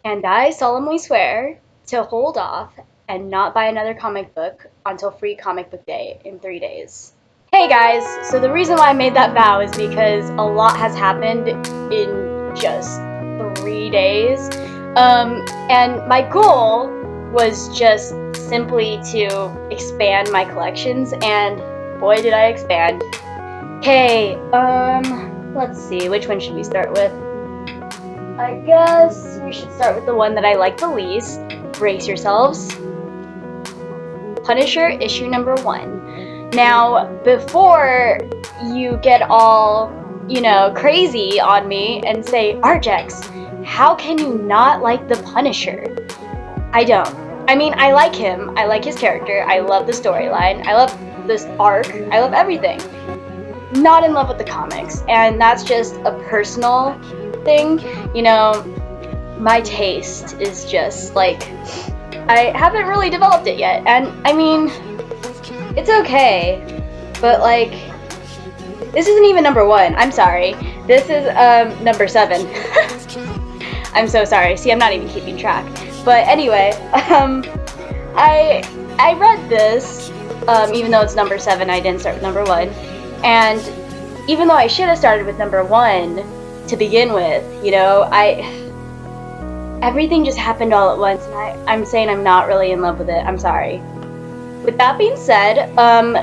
And I solemnly swear to hold off and not buy another comic book until Free Comic Book Day in 3 days. Hey guys, so the reason why I made that vow is because a lot has happened in just 3 days. And my goal was just simply to expand my collections, and boy did I expand. Okay, let's see, which one should we start with? I guess we should start with the one that I like the least. Brace yourselves. Punisher issue number 1. Now, before you get all, crazy on me and say, Arjax, how can you not like the Punisher? I don't. I mean, I like him. I like his character. I love the storyline. I love this arc. I love everything. Not in love with the comics. And that's just a personal thing. My taste is just like, I haven't really developed it yet. And I mean, it's okay, but like, this isn't even number 1. I'm sorry. This is number 7. I'm so sorry. See, I'm not even keeping track. But anyway, I read this, even though it's number 7, I didn't start with number 1. And even though I should have started with number 1 to begin with, everything just happened all at once, and I'm saying I'm not really in love with it. I'm sorry. With that being said,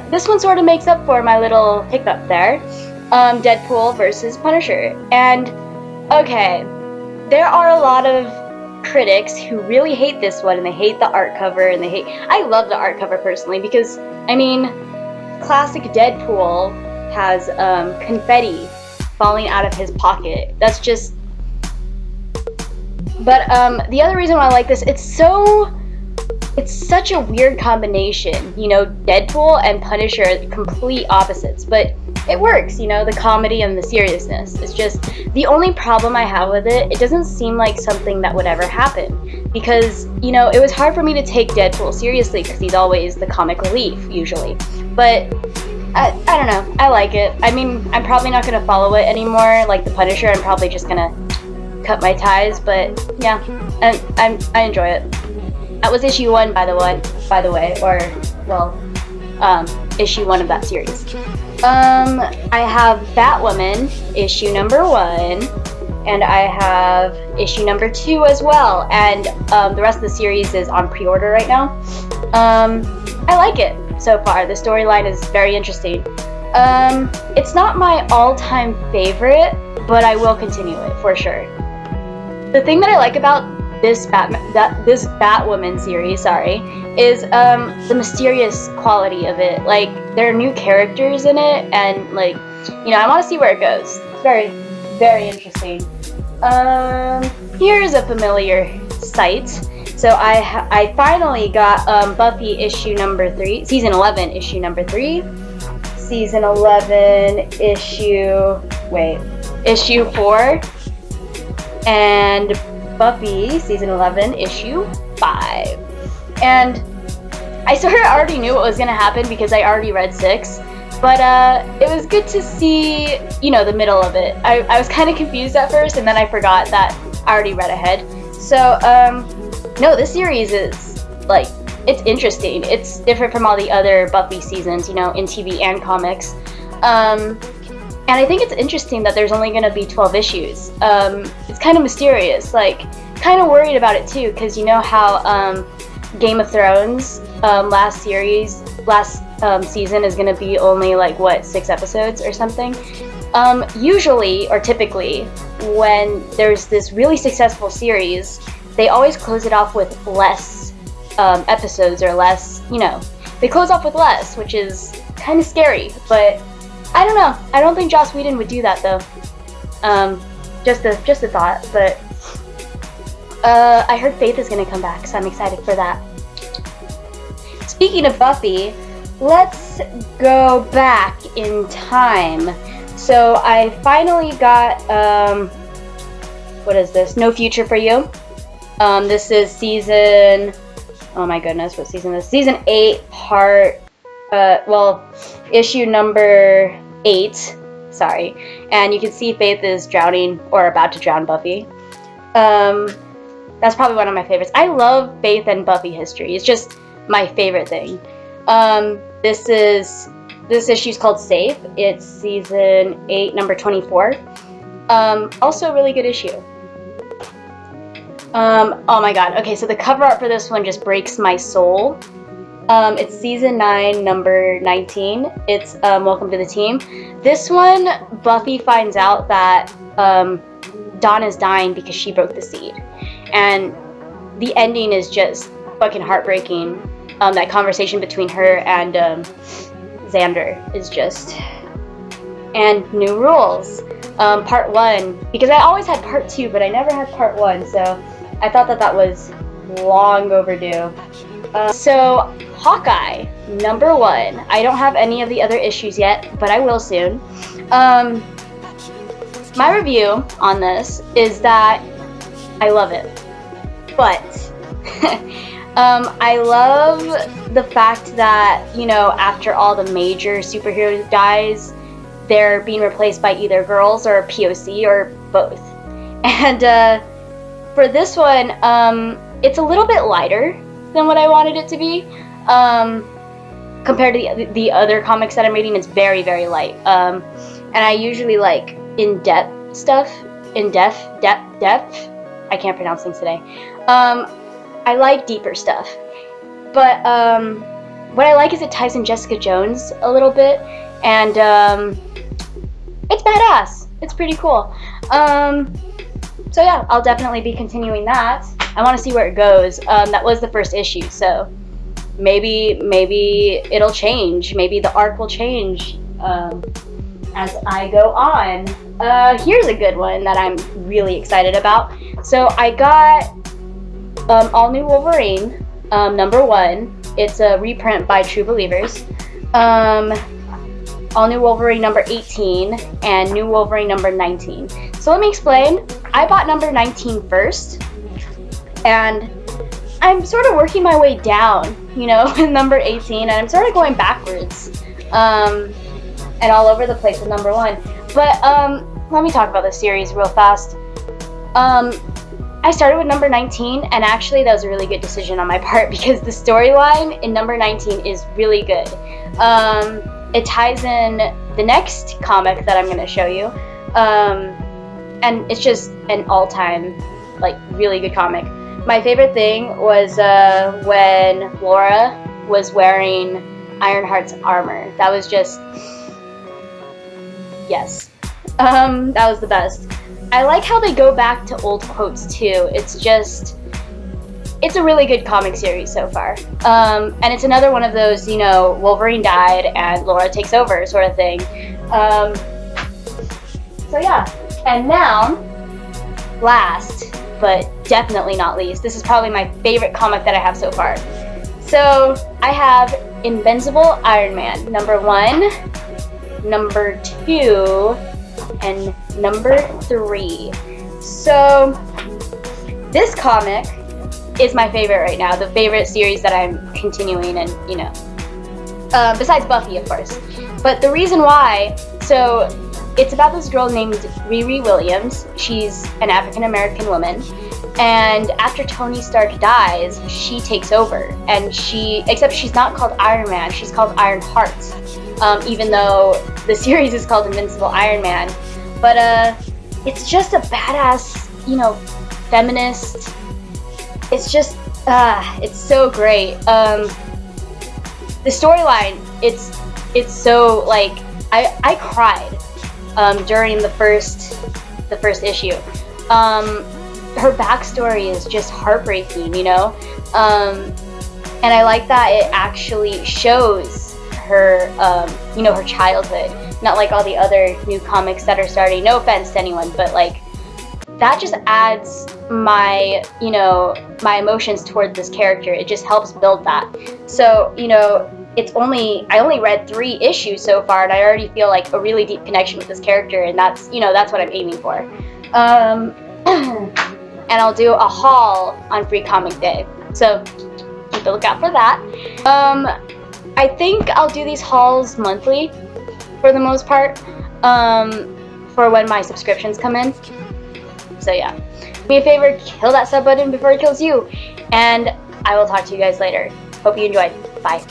this one sort of makes up for my little hiccup there. Deadpool versus Punisher. And, okay, there are a lot of critics who really hate this one, and they hate the art cover, and I love the art cover personally, because, I mean, classic Deadpool has confetti falling out of his pocket. That's just... But the other reason why I like this, it's such a weird combination. Deadpool and Punisher are complete opposites, but it works, the comedy and the seriousness. It's just, the only problem I have with it, it doesn't seem like something that would ever happen. Because, it was hard for me to take Deadpool seriously because he's always the comic relief, usually. But, I don't know, I like it. I mean, I'm probably not going to follow it anymore, like the Punisher. I'm probably just going to cut my ties, but yeah, I enjoy it. That was issue 1, by the way, or, well, issue 1 of that series. I have Batwoman, issue number 1, and I have issue number 2 as well, and the rest of the series is on pre-order right now. I like it so far. The storyline is very interesting. It's not my all-time favorite, but I will continue it for sure. The thing that I like about this Batwoman series, is the mysterious quality of it. Like, there are new characters in it, and like, I want to see where it goes. It's very, very interesting. Here's a familiar sight. So I finally got Buffy issue number 3, season 11 issue number 3, season 11 issue 4, and Buffy season 11 issue 5. And I sort of already knew what was going to happen because I already read 6, but it was good to see, the middle of it. I was kind of confused at first, and then I forgot that I already read ahead. So, no, this series is, like, it's interesting. It's different from all the other Buffy seasons, in TV and comics. And I think it's interesting that there's only going to be 12 issues. It's kind of mysterious, like, kind of worried about it too, because you know how Game of Thrones last season is going to be only like, 6 episodes or something? Usually, or typically, when there's this really successful series, they always close it off with less episodes, or less, they close off with less, which is kind of scary, but I don't know. I don't think Joss Whedon would do that, though. Just a thought, but I heard Faith is going to come back, so I'm excited for that. Speaking of Buffy, let's go back in time. So I finally got, what is this? No Future for You. This is season, oh my goodness, what season is this? Season 8, issue number 8, sorry. And you can see Faith is drowning, or about to drown Buffy. That's probably one of my favorites. I love Faith and Buffy History. It's just my favorite thing. This issue's called Safe. It's season 8, number 24. Also a really good issue. Oh my god. Okay, so the cover art for this one just breaks my soul. It's season 9, number 19. It's Welcome to the Team. This one, Buffy finds out that Dawn is dying because she broke the seed. And the ending is just fucking heartbreaking. That conversation between her and Xander is just... And new rules. Part 1, because I always had part 2, but I never had part 1, so I thought that was long overdue. So, Hawkeye, number 1. I don't have any of the other issues yet, but I will soon. My review on this is that I love it, but I love the fact that, you know, after all the major superheroes dies, they're being replaced by either girls or POC or both. And for this one, it's a little bit lighter than what I wanted it to be. Compared to the other comics that I'm reading, it's very, very light. And I usually like in-depth stuff. In-depth? I can't pronounce things today. I like deeper stuff. But what I like is it ties in Jessica Jones a little bit. And it's badass. It's pretty cool. So yeah, I'll definitely be continuing that. I want to see where it goes. That was the first issue, so maybe it'll change. Maybe the arc will change as I go on. Here's a good one that I'm really excited about. So I got All New Wolverine, number 1. It's a reprint by True Believers. All New Wolverine number 18 and New Wolverine number 19. So let me explain. I bought number 19 first, and I'm sort of working my way down, you know, in number 18, and I'm sort of going backwards, and all over the place with number 1. But let me talk about this series real fast. I started with number 19, and actually that was a really good decision on my part because the storyline in number 19 is really good. It ties in the next comic that I'm going to show you, and it's just an all-time, like, really good comic. My favorite thing was when Laura was wearing Ironheart's armor. That was just... yes. That was the best. I like how they go back to old quotes, too. It's just... it's a really good comic series so far. And it's another one of those, you know, Wolverine died and Laura takes over sort of thing. So yeah. And now, last, but definitely not least, this is probably my favorite comic that I have so far. So I have Invincible Iron Man, number 1, number 2, and number 3. So this comic is my favorite right now, the favorite series that I'm continuing, and, you know, besides Buffy, of course. But the reason why, so it's about this girl named Riri Williams. She's an African-American woman, and after Tony Stark dies, she takes over, and except she's not called Iron Man, she's called Iron Heart, even though the series is called Invincible Iron Man. But it's just a badass, you know, feminist. It's just, it's so great. The storyline, it's so, like, I cried during the first issue. Her backstory is just heartbreaking, you know? And I like that it actually shows her, you know, her childhood. Not like all the other new comics that are starting. No offense to anyone, but, like, that just adds my, you know, my emotions towards this character. It just helps build that. So, you know, I only read 3 issues so far, and I already feel like a really deep connection with this character, and that's, you know, that's what I'm aiming for. And I'll do a haul on Free Comic Day, so keep a lookout for that. I think I'll do these hauls monthly, for the most part, for when my subscriptions come in. So yeah. me a favor, kill that sub button before it kills you. And I will talk to you guys later. Hope you enjoyed. Bye.